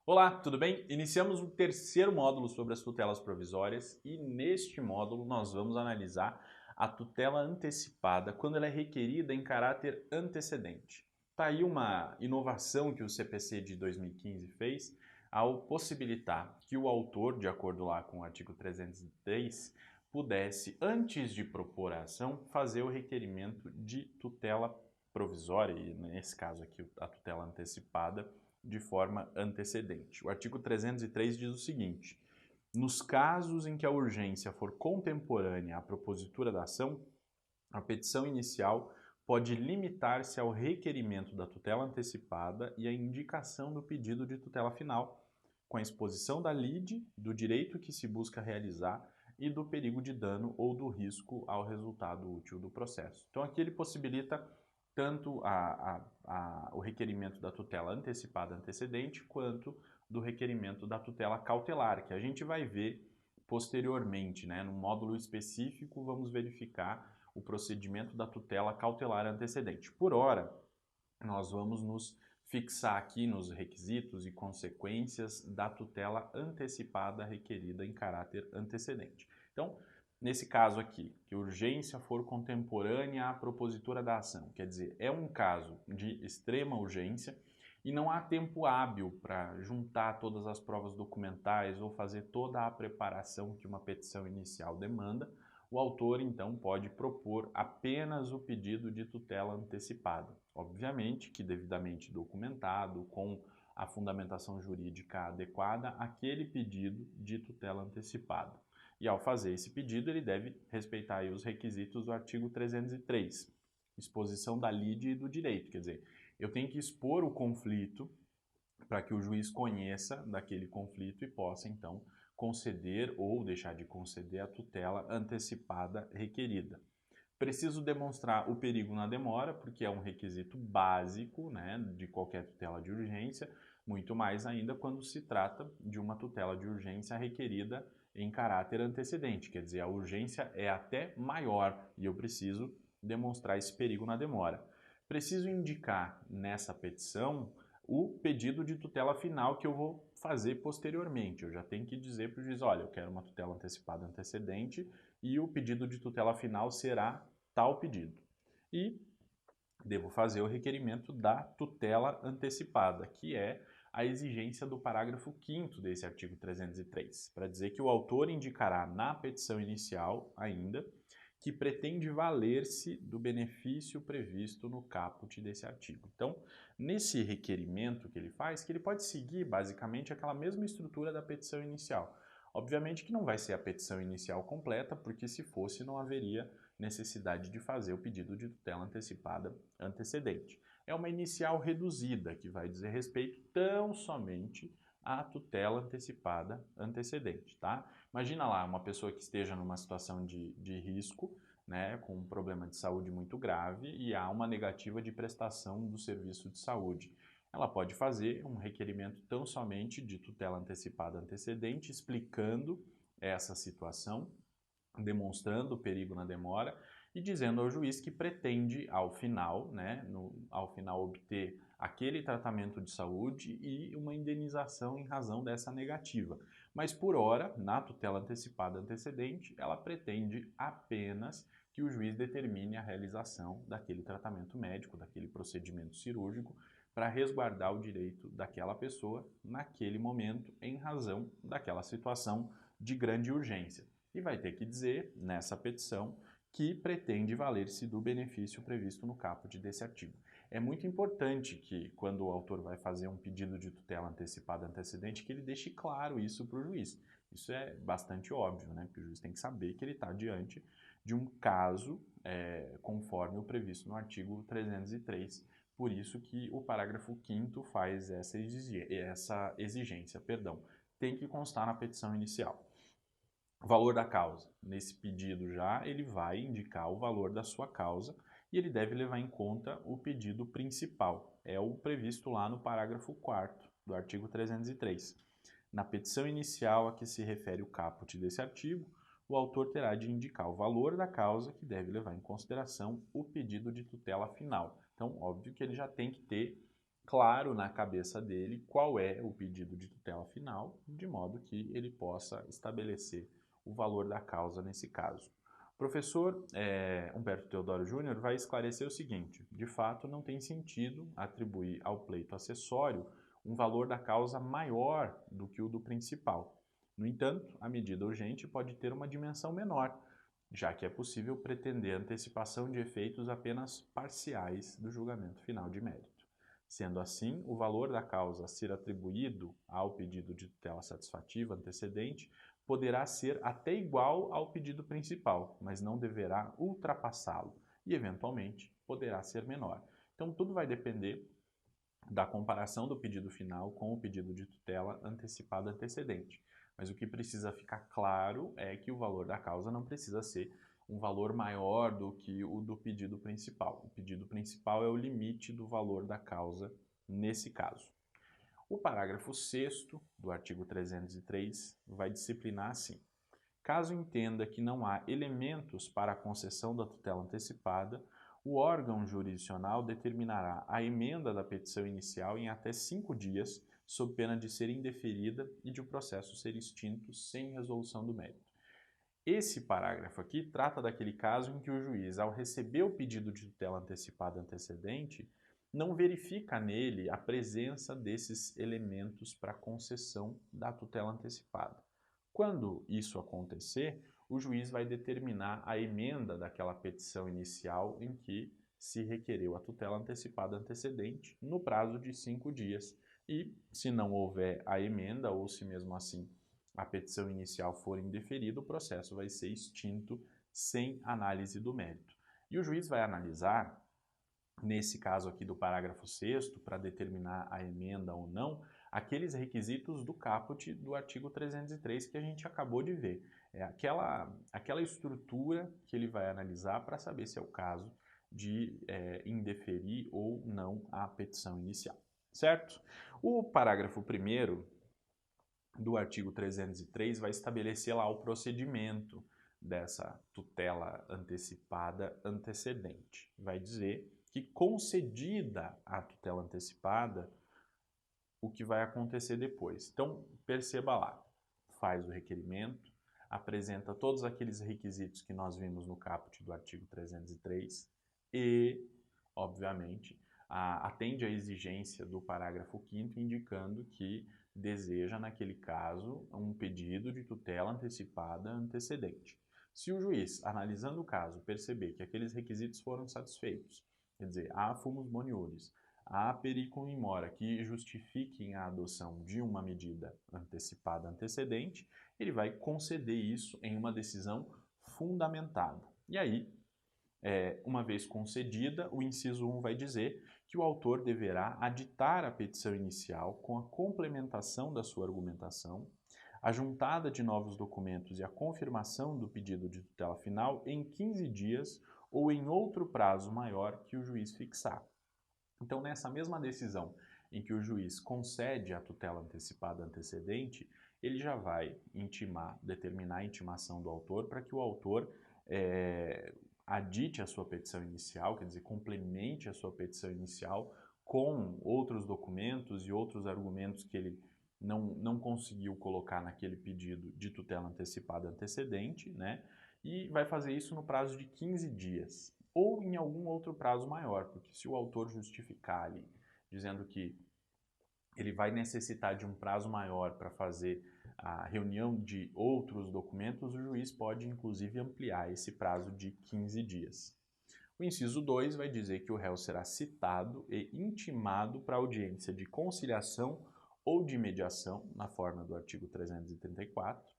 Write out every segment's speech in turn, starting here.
Olá, tudo bem? Iniciamos o terceiro módulo sobre as tutelas provisórias e neste módulo nós vamos analisar a tutela antecipada quando ela é requerida em caráter antecedente. Está aí uma inovação que o CPC de 2015 fez ao possibilitar que o autor, de acordo lá com o artigo 303, pudesse, antes de propor a ação, fazer o requerimento de tutela provisória, e nesse caso aqui a tutela antecipada, de forma antecedente. O artigo 303 diz o seguinte: nos casos em que a urgência for contemporânea à propositura da ação, a petição inicial pode limitar-se ao requerimento da tutela antecipada e à indicação do pedido de tutela final, com a exposição da lide, do direito que se busca realizar e do perigo de dano ou do risco ao resultado útil do processo. Então aqui ele possibilita tanto o requerimento da tutela antecipada antecedente quanto do requerimento da tutela cautelar, que a gente vai ver posteriormente, né? No módulo específico, vamos verificar o procedimento da tutela cautelar antecedente. Por hora, nós vamos nos fixar aqui nos requisitos e consequências da tutela antecipada requerida em caráter antecedente. Então, nesse caso aqui, que a urgência for contemporânea à propositura da ação, quer dizer, é um caso de extrema urgência e não há tempo hábil para juntar todas as provas documentais ou fazer toda a preparação que uma petição inicial demanda, o autor então pode propor apenas o pedido de tutela antecipada. Obviamente que devidamente documentado, com a fundamentação jurídica adequada, aquele pedido de tutela antecipada. E ao fazer esse pedido, ele deve respeitar aí os requisitos do artigo 303, exposição da lide e do direito, quer dizer, eu tenho que expor o conflito para que o juiz conheça daquele conflito e possa, então, conceder ou deixar de conceder a tutela antecipada requerida. Preciso demonstrar o perigo na demora, porque é um requisito básico, né, de qualquer tutela de urgência, muito mais ainda quando se trata de uma tutela de urgência requerida em caráter antecedente, quer dizer, a urgência é até maior e eu preciso demonstrar esse perigo na demora. Preciso indicar nessa petição o pedido de tutela final que eu vou fazer posteriormente. Eu já tenho que dizer para o juiz, olha, eu quero uma tutela antecipada antecedente e o pedido de tutela final será tal pedido. E devo fazer o requerimento da tutela antecipada, que é a exigência do parágrafo 5º desse artigo 303, para dizer que o autor indicará na petição inicial ainda que pretende valer-se do benefício previsto no caput desse artigo. Então, nesse requerimento que ele faz, que ele pode seguir basicamente aquela mesma estrutura da petição inicial. Obviamente que não vai ser a petição inicial completa, porque se fosse não haveria necessidade de fazer o pedido de tutela antecipada antecedente. É uma inicial reduzida, que vai dizer respeito tão somente à tutela antecipada antecedente, tá? Imagina lá uma pessoa que esteja numa situação de risco, né, com um problema de saúde muito grave e há uma negativa de prestação do serviço de saúde. Ela pode fazer um requerimento tão somente de tutela antecipada antecedente, explicando essa situação, demonstrando o perigo na demora e dizendo ao juiz que pretende, ao final, né, ao final obter aquele tratamento de saúde e uma indenização em razão dessa negativa. Mas por hora, na tutela antecipada antecedente, ela pretende apenas que o juiz determine a realização daquele tratamento médico, daquele procedimento cirúrgico, para resguardar o direito daquela pessoa naquele momento, em razão daquela situação de grande urgência. E vai ter que dizer, nessa petição, que pretende valer-se do benefício previsto no caput desse artigo. É muito importante que, quando o autor vai fazer um pedido de tutela antecipada antecedente, que ele deixe claro isso para o juiz. Isso é bastante óbvio, né? Porque o juiz tem que saber que ele está diante de um caso conforme o previsto no artigo 303. Por isso que o parágrafo 5º faz essa exigência, tem que constar na petição inicial. Valor da causa. Nesse pedido já, ele vai indicar o valor da sua causa e ele deve levar em conta o pedido principal. É o previsto lá no parágrafo 4º do artigo 303. Na petição inicial a que se refere o caput desse artigo, o autor terá de indicar o valor da causa que deve levar em consideração o pedido de tutela final. Então, óbvio que ele já tem que ter claro na cabeça dele qual é o pedido de tutela final, de modo que ele possa estabelecer o valor da causa nesse caso. O professor Humberto Teodoro Júnior vai esclarecer o seguinte: de fato, não tem sentido atribuir ao pleito acessório um valor da causa maior do que o do principal. No entanto, a medida urgente pode ter uma dimensão menor, já que é possível pretender antecipação de efeitos apenas parciais do julgamento final de mérito. Sendo assim, o valor da causa a ser atribuído ao pedido de tutela satisfativa antecedente poderá ser até igual ao pedido principal, mas não deverá ultrapassá-lo e, eventualmente, poderá ser menor. Então, tudo vai depender da comparação do pedido final com o pedido de tutela antecipada antecedente. Mas o que precisa ficar claro é que o valor da causa não precisa ser um valor maior do que o do pedido principal. O pedido principal é o limite do valor da causa nesse caso. O parágrafo 6º do artigo 303 vai disciplinar assim: caso entenda que não há elementos para a concessão da tutela antecipada, o órgão jurisdicional determinará a emenda da petição inicial em até 5 dias, sob pena de ser indeferida e de o processo ser extinto sem resolução do mérito. Esse parágrafo aqui trata daquele caso em que o juiz, ao receber o pedido de tutela antecipada antecedente, não verifica nele a presença desses elementos para concessão da tutela antecipada. Quando isso acontecer, o juiz vai determinar a emenda daquela petição inicial em que se requereu a tutela antecipada antecedente no prazo de 5 dias. E, se não houver a emenda, ou se mesmo assim a petição inicial for indeferida, o processo vai ser extinto sem análise do mérito. E o juiz vai analisar, nesse caso aqui do parágrafo 6º, para determinar a emenda ou não, aqueles requisitos do caput do artigo 303 que a gente acabou de ver. É aquela estrutura que ele vai analisar para saber se é o caso de indeferir ou não a petição inicial, certo? O parágrafo 1º do artigo 303 vai estabelecer lá o procedimento dessa tutela antecipada antecedente. Vai dizer que, concedida a tutela antecipada, o que vai acontecer depois. Então, perceba lá, faz o requerimento, apresenta todos aqueles requisitos que nós vimos no caput do artigo 303 e, obviamente, atende à exigência do parágrafo 5º, indicando que deseja, naquele caso, um pedido de tutela antecipada antecedente. Se o juiz, analisando o caso, perceber que aqueles requisitos foram satisfeitos, quer dizer, há fumus boniuris, há periculum in mora que justifiquem a adoção de uma medida antecipada antecedente, ele vai conceder isso em uma decisão fundamentada. E aí, uma vez concedida, o inciso 1 vai dizer que o autor deverá aditar a petição inicial com a complementação da sua argumentação, a juntada de novos documentos e a confirmação do pedido de tutela final em 15 dias ou em outro prazo maior que o juiz fixar. Então, nessa mesma decisão em que o juiz concede a tutela antecipada antecedente, ele já vai determinar a intimação do autor para que o autor adite a sua petição inicial, quer dizer, complemente a sua petição inicial com outros documentos e outros argumentos que ele não conseguiu colocar naquele pedido de tutela antecipada antecedente, né? E vai fazer isso no prazo de 15 dias ou em algum outro prazo maior, porque se o autor justificar ali, dizendo que ele vai necessitar de um prazo maior para fazer a reunião de outros documentos, o juiz pode, inclusive, ampliar esse prazo de 15 dias. O inciso 2 vai dizer que o réu será citado e intimado para audiência de conciliação ou de mediação, na forma do artigo 334.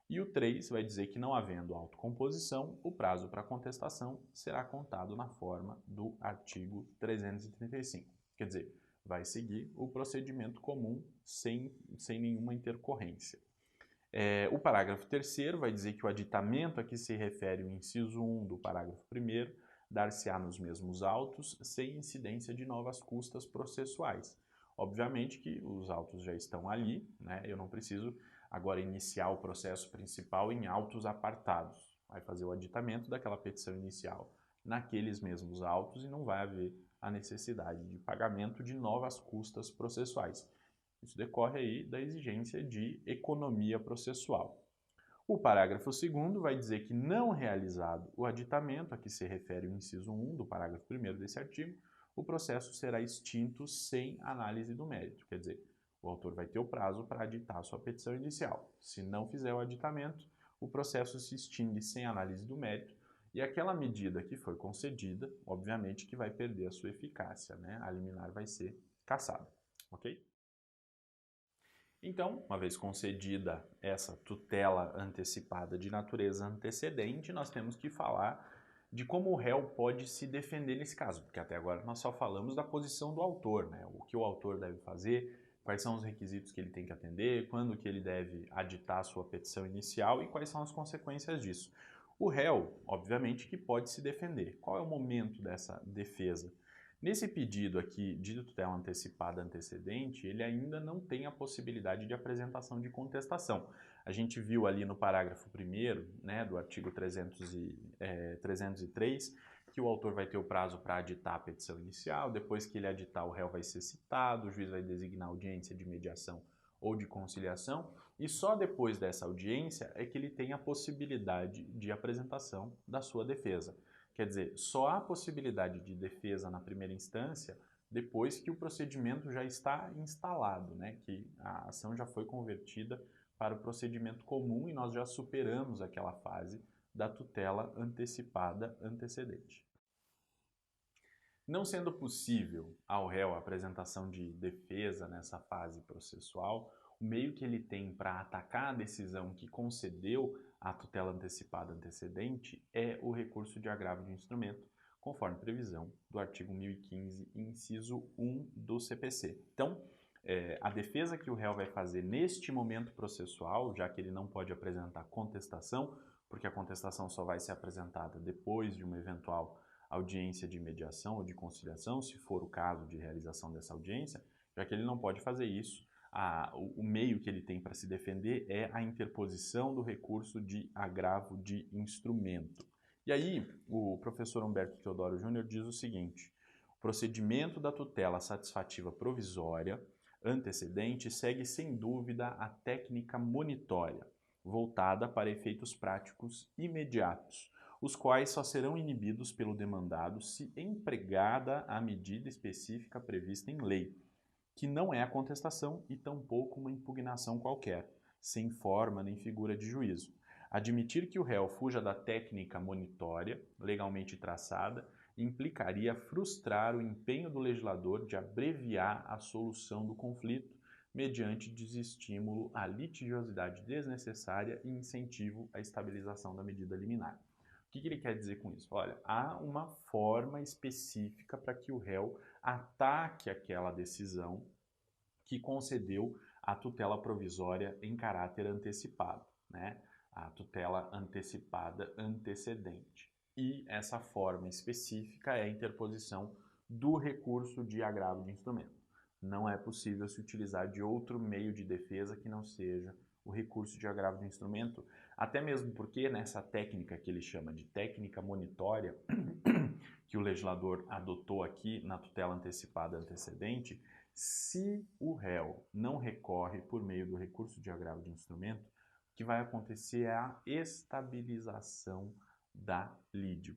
E o 3 vai dizer que, não havendo autocomposição, o prazo para contestação será contado na forma do artigo 335. Quer dizer, vai seguir o procedimento comum sem nenhuma intercorrência. O parágrafo 3º vai dizer que o aditamento a que se refere o inciso 1 do parágrafo 1º dar-se-á nos mesmos autos sem incidência de novas custas processuais. Obviamente que os autos já estão ali, né? Eu não preciso agora iniciar o processo principal em autos apartados. Vai fazer o aditamento daquela petição inicial naqueles mesmos autos e não vai haver a necessidade de pagamento de novas custas processuais. Isso decorre aí da exigência de economia processual. O parágrafo 2º vai dizer que, não realizado o aditamento a que se refere o inciso 1 do parágrafo 1º desse artigo, o processo será extinto sem análise do mérito. Quer dizer, o autor vai ter o prazo para aditar sua petição inicial. Se não fizer o aditamento, o processo se extingue sem análise do mérito e aquela medida que foi concedida, obviamente que vai perder a sua eficácia, né? A liminar vai ser cassada, ok? Então, uma vez concedida essa tutela antecipada de natureza antecedente, nós temos que falar de como o réu pode se defender nesse caso, porque até agora nós só falamos da posição do autor, né? O que o autor deve fazer, quais são os requisitos que ele tem que atender, quando que ele deve aditar a sua petição inicial e quais são as consequências disso. O réu, obviamente, que pode se defender. Qual é o momento dessa defesa? Nesse pedido aqui de tutela antecipada antecedente, ele ainda não tem a possibilidade de apresentação de contestação. A gente viu ali no parágrafo 1º, né, do artigo 303, que o autor vai ter o prazo para aditar a petição inicial, depois que ele aditar, o réu vai ser citado, o juiz vai designar audiência de mediação ou de conciliação, e só depois dessa audiência é que ele tem a possibilidade de apresentação da sua defesa. Quer dizer, só há possibilidade de defesa na primeira instância depois que o procedimento já está instalado, né? Que a ação já foi convertida para o procedimento comum e nós já superamos aquela fase da tutela antecipada antecedente. Não sendo possível ao réu a apresentação de defesa nessa fase processual, o meio que ele tem para atacar a decisão que concedeu a tutela antecipada antecedente é o recurso de agravo de instrumento, conforme previsão do artigo 1015, inciso 1 do CPC. Então, a defesa que o réu vai fazer neste momento processual, já que ele não pode apresentar contestação, porque a contestação só vai ser apresentada depois de uma eventual audiência de mediação ou de conciliação, se for o caso de realização dessa audiência, já que ele não pode fazer isso, o meio que ele tem para se defender é a interposição do recurso de agravo de instrumento. E aí, o professor Humberto Teodoro Júnior diz o seguinte: o procedimento da tutela satisfativa provisória antecedente segue sem dúvida a técnica monitória, voltada para efeitos práticos imediatos, os quais só serão inibidos pelo demandado se empregada a medida específica prevista em lei, que não é a contestação e tampouco uma impugnação qualquer, sem forma nem figura de juízo. Admitir que o réu fuja da técnica monitória, legalmente traçada, implicaria frustrar o empenho do legislador de abreviar a solução do conflito mediante desestímulo à litigiosidade desnecessária e incentivo à estabilização da medida liminar. O que ele quer dizer com isso? Olha, há uma forma específica para que o réu ataque aquela decisão que concedeu a tutela provisória em caráter antecipado, né? A tutela antecipada antecedente. E essa forma específica é a interposição do recurso de agravo de instrumento. Não é possível se utilizar de outro meio de defesa que não seja o recurso de agravo de instrumento, até mesmo porque nessa técnica que ele chama de técnica monitória, que o legislador adotou aqui na tutela antecipada antecedente, se o réu não recorre por meio do recurso de agravo de instrumento, o que vai acontecer é a estabilização da lide.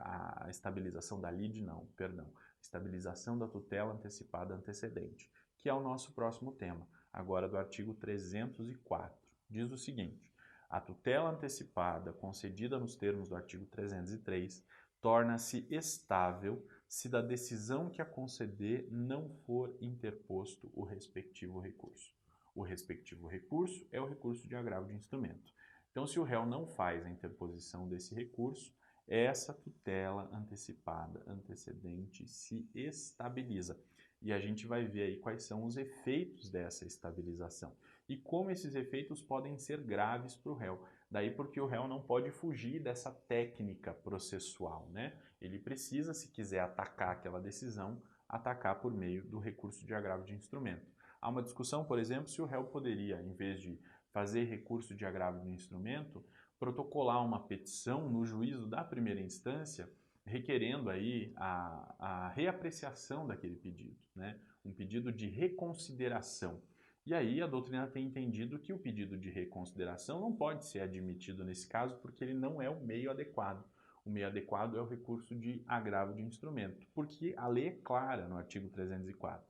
A estabilização da lide, não, perdão. Estabilização da tutela antecipada antecedente, que é o nosso próximo tema, agora do artigo 304. Diz o seguinte: a tutela antecipada concedida nos termos do artigo 303 torna-se estável se da decisão que a conceder não for interposto o respectivo recurso. O respectivo recurso é o recurso de agravo de instrumento. Então, se o réu não faz a interposição desse recurso, essa tutela antecipada antecedente se estabiliza. E a gente vai ver aí quais são os efeitos dessa estabilização e como esses efeitos podem ser graves para o réu. Daí porque o réu não pode fugir dessa técnica processual, né? Ele precisa, se quiser atacar aquela decisão, atacar por meio do recurso de agravo de instrumento. Há uma discussão, por exemplo, se o réu poderia, em vez de fazer recurso de agravo de instrumento, protocolar uma petição no juízo da primeira instância requerendo aí a reapreciação daquele pedido, né? Um pedido de reconsideração. E aí a doutrina tem entendido que o pedido de reconsideração não pode ser admitido nesse caso porque ele não é o meio adequado. O meio adequado é o recurso de agravo de instrumento, porque a lei é clara no artigo 304.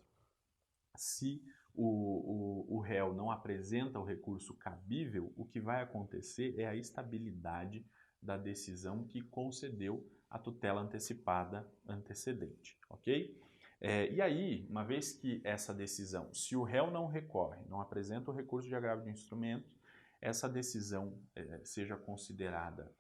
Se o réu não apresenta o recurso cabível, o que vai acontecer é a estabilidade da decisão que concedeu a tutela antecipada antecedente, ok? E aí, uma vez que essa decisão, se o réu não recorre, não apresenta o recurso de agravo de instrumento, essa decisão seja considerada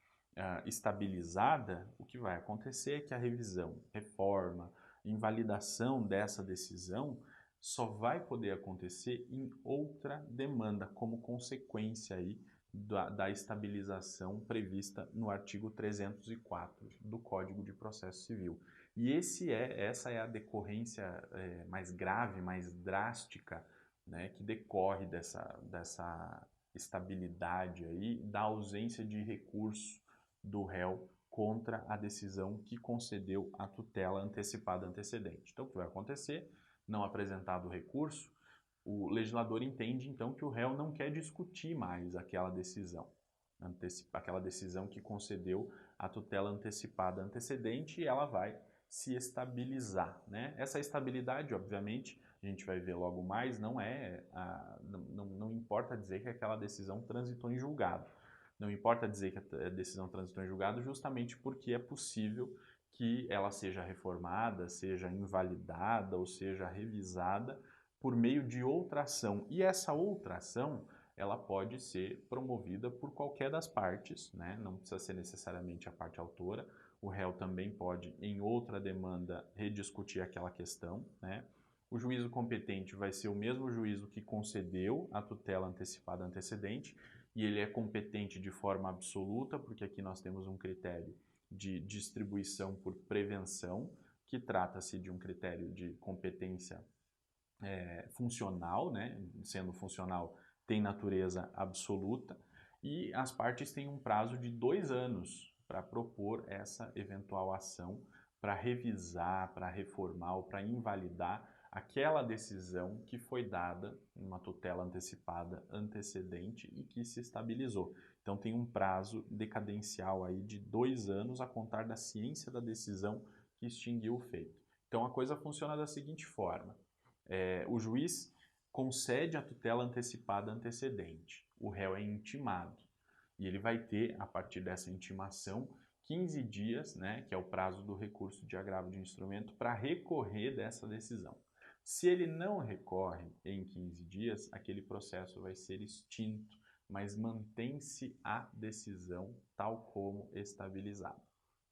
estabilizada, o que vai acontecer é que a revisão, reforma, invalidação dessa decisão só vai poder acontecer em outra demanda, como consequência aí da estabilização prevista no artigo 304 do Código de Processo Civil. E essa é a decorrência mais grave, mais drástica, né, que decorre dessa estabilidade aí, da ausência de recurso do réu contra a decisão que concedeu a tutela antecipada antecedente. Então, o que vai acontecer? Não apresentado o recurso, o legislador entende então que o réu não quer discutir mais aquela decisão que concedeu a tutela antecipada antecedente, e ela vai se estabilizar, né? Essa estabilidade, obviamente, a gente vai ver logo mais, não importa dizer que aquela decisão transitou em julgado. Não importa dizer que a decisão transitou em julgado justamente porque é possível que ela seja reformada, seja invalidada ou seja revisada por meio de outra ação. E essa outra ação, ela pode ser promovida por qualquer das partes, né? Não precisa ser necessariamente a parte autora. O réu também pode, em outra demanda, rediscutir aquela questão, né? O juízo competente vai ser o mesmo juízo que concedeu a tutela antecipada antecedente, e ele é competente de forma absoluta, porque aqui nós temos um critério de distribuição por prevenção, que trata-se de um critério de competência funcional, né? Sendo funcional, tem natureza absoluta, e as partes têm um prazo de 2 anos para propor essa eventual ação, para revisar, para reformar ou para invalidar aquela decisão que foi dada em uma tutela antecipada antecedente e que se estabilizou. Então tem um prazo decadencial aí de 2 anos a contar da ciência da decisão que extinguiu o feito. Então a coisa funciona da seguinte forma: o juiz concede a tutela antecipada antecedente, o réu é intimado e ele vai ter, a partir dessa intimação, 15 dias, né, que é o prazo do recurso de agravo de instrumento, para recorrer dessa decisão. Se ele não recorre em 15 dias, aquele processo vai ser extinto, mas mantém-se a decisão tal como estabilizada,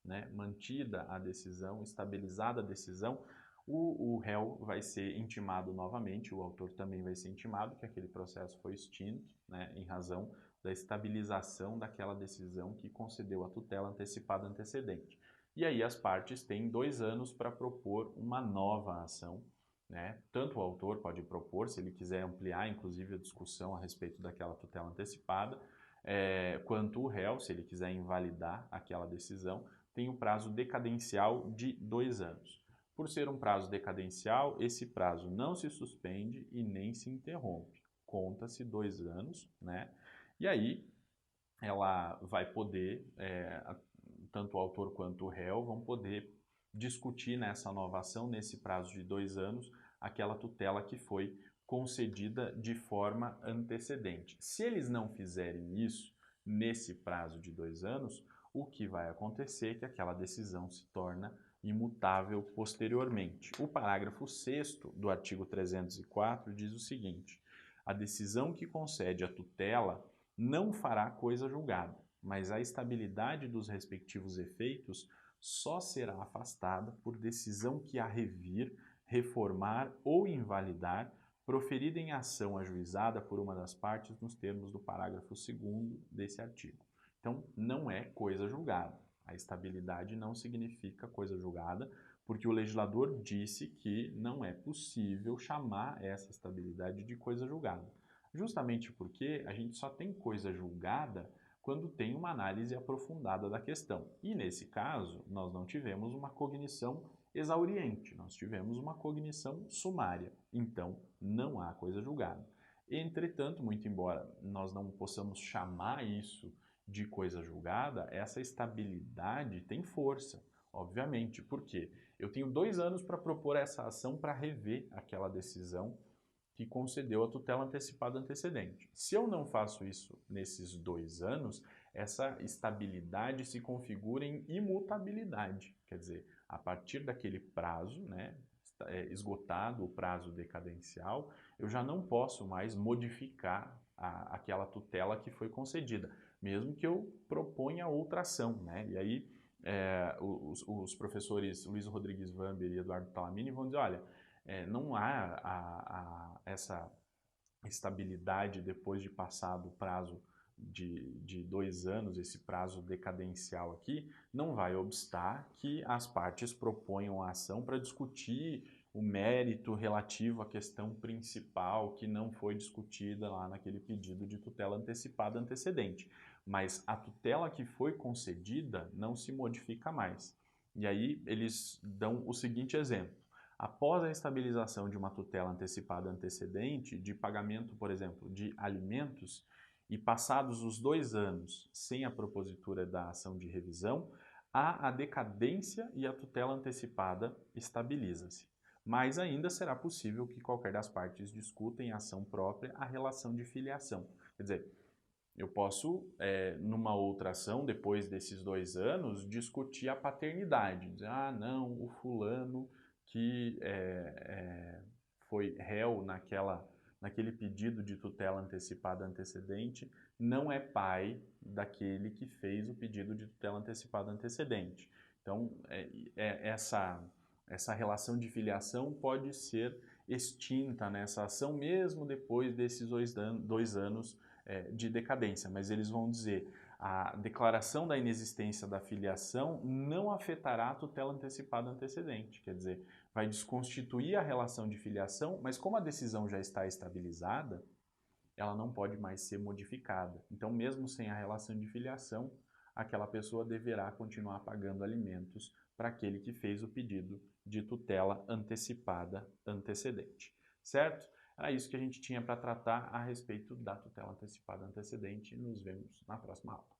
né? Mantida a decisão, estabilizada a decisão, o réu vai ser intimado novamente, o autor também vai ser intimado que aquele processo foi extinto, né, em razão da estabilização daquela decisão que concedeu a tutela antecipada antecedente. E aí as partes têm 2 anos para propor uma nova ação, né? Tanto o autor pode propor, se ele quiser ampliar, inclusive, a discussão a respeito daquela tutela antecipada, quanto o réu, se ele quiser invalidar aquela decisão, tem um prazo decadencial de 2 anos. Por ser um prazo decadencial, esse prazo não se suspende e nem se interrompe. Conta-se 2 anos, né? E aí ela vai poder, tanto o autor quanto o réu vão poder discutir nessa nova ação, nesse prazo de 2 anos, aquela tutela que foi concedida de forma antecedente. Se eles não fizerem isso nesse prazo de 2 anos, o que vai acontecer é que aquela decisão se torna imutável posteriormente. O parágrafo 6º do artigo 304 diz o seguinte: a decisão que concede a tutela não fará coisa julgada, mas a estabilidade dos respectivos efeitos só será afastada por decisão que a revir, reformar ou invalidar, proferida em ação ajuizada por uma das partes nos termos do parágrafo 2º desse artigo. Então, não é coisa julgada. A estabilidade não significa coisa julgada, porque o legislador disse que não é possível chamar essa estabilidade de coisa julgada. Justamente porque a gente só tem coisa julgada quando tem uma análise aprofundada da questão. E nesse caso, nós não tivemos uma cognição exauriente, nós tivemos uma cognição sumária. Então, não há coisa julgada. Entretanto, muito embora nós não possamos chamar isso de coisa julgada, essa estabilidade tem força, obviamente. Por quê? Eu tenho 2 anos para propor essa ação para rever aquela decisão que concedeu a tutela antecipada antecedente. Se eu não faço isso nesses 2 anos, essa estabilidade se configura em imutabilidade. Quer dizer, a partir daquele prazo, né, esgotado o prazo decadencial, eu já não posso mais modificar aquela tutela que foi concedida, mesmo que eu proponha outra ação, né? E aí os professores Luiz Rodrigues Vamber e Eduardo Talamini vão dizer, olha, não há essa estabilidade depois de passado o prazo de 2 anos, esse prazo decadencial aqui, não vai obstar que as partes proponham a ação para discutir o mérito relativo à questão principal que não foi discutida lá naquele pedido de tutela antecipada antecedente. Mas a tutela que foi concedida não se modifica mais. E aí eles dão o seguinte exemplo. Após a estabilização de uma tutela antecipada antecedente de pagamento, por exemplo, de alimentos, e passados os 2 anos sem a propositura da ação de revisão, há a decadência e a tutela antecipada estabiliza-se. Mas ainda será possível que qualquer das partes discuta em ação própria a relação de filiação. Quer dizer, eu posso, numa outra ação, depois desses 2 anos, discutir a paternidade. Dizer, ah, não, o fulano que foi réu naquele pedido de tutela antecipada antecedente não é pai daquele que fez o pedido de tutela antecipada antecedente. Então, essa relação de filiação pode ser extinta nessa ação mesmo depois desses 2 anos de decadência, mas eles vão dizer a declaração da inexistência da filiação não afetará a tutela antecipada antecedente, quer dizer, vai desconstituir a relação de filiação, mas como a decisão já está estabilizada, ela não pode mais ser modificada. Então, mesmo sem a relação de filiação, aquela pessoa deverá continuar pagando alimentos para aquele que fez o pedido de tutela antecipada antecedente, certo? Era isso que a gente tinha para tratar a respeito da tutela antecipada antecedente. Nos vemos na próxima aula.